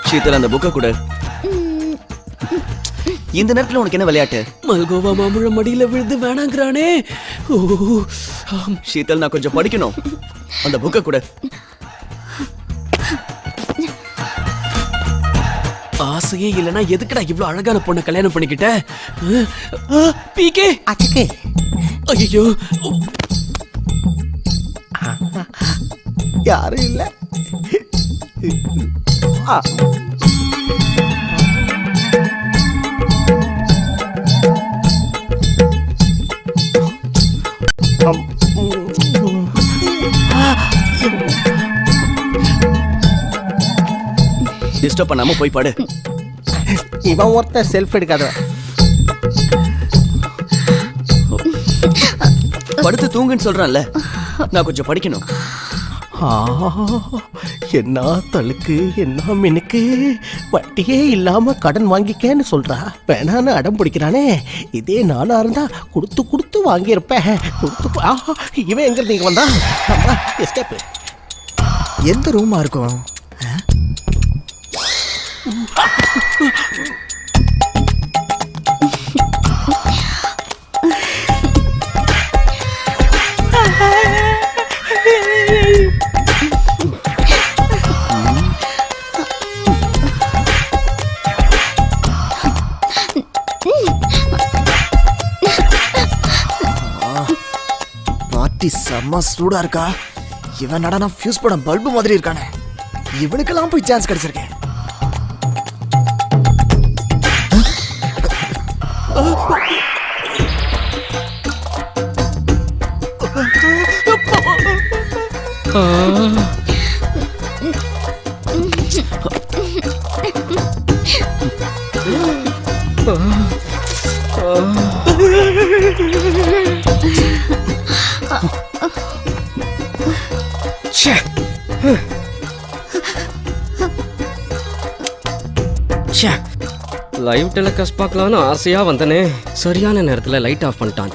சீதல் அந்த புக்க கொடு. இந்த நேரத்துல உனக்கு என்ன விளையாட்டு? மல்கோவா மாம்பழம் மடியில விழுந்து வேணாங்கிறானே. சீதல் நான் கொஞ்சம் படிக்கணும். அந்த புக்க கொடு. ஆசையே இல்லனா எதுக்குடா இவ்வளவு அழகான பொண்ணை கல்யாணம் பண்ணிக்கிட்ட? பிகே அச்சக்கே. ஐயோ யாரும் இல்ல. டிஸ்டர்ப் பண்ணாம போய் பாடு. இவன் ஒருத்த செல்ஃப் எடுக்காத. படுத்து தூங்குன்னு சொல்றான்ல, நான் கொஞ்சம் படிக்கணும். என்ன தழுக்கு, என்ன மினுக்கு. வட்டியே இல்லாம கடன் வாங்கிக்கன்னு சொல்றா. வேணான்னு அடம் பிடிக்கிறானே. இதே நானா இருந்தா கொடுத்து கொடுத்து வாங்கியிருப்பேன். இவன் எங்க இருந்து வந்தா? எஸ்கேப். எந்த ரூமா இருக்கும்? பார்ட்டி செம்ம சூடா இருக்கா. இவன் நடனா ஃபியூஸ் படம் பல்பு மாதிரி இருக்கானே. இவனுக்கெல்லாம் போய் சான்ஸ் கிடைச்சிருக்கேன். லைவ் டெலிகாஸ்ட் பார்க்கலான்னு ஆசையா வந்தனே. சரியான நேரத்துல லைட் ஆஃப் பண்ணிட்டான்.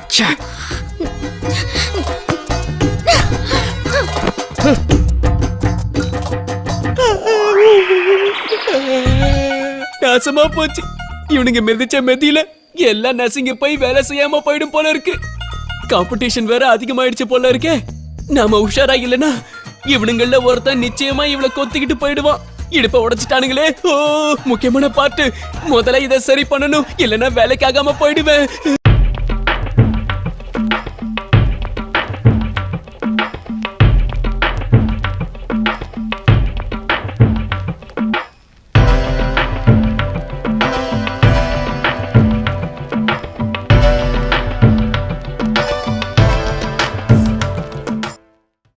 நாசமா போச்சு. இவனுங்க மிதிச்ச மெதியில எல்லாம் நசிங்க போய் வேலை செய்யாம போயிடும் போல இருக்கு. காம்படிஷன் வேற அதிகமாயிடுச்சு போல இருக்கே. நாம உஷாரா இல்லனா இவனுங்கள ஒருத்தன் நிச்சயமா இவளை கொத்திக்கிட்டு போயிடுவான். இடுப்ப உடைச்சிட்டானுங்களே. முக்கியமான பாட்டு. முதல்ல இதை சரி பண்ணணும், இல்லைன்னா வேலைக்காகாம போயிடுவேன்.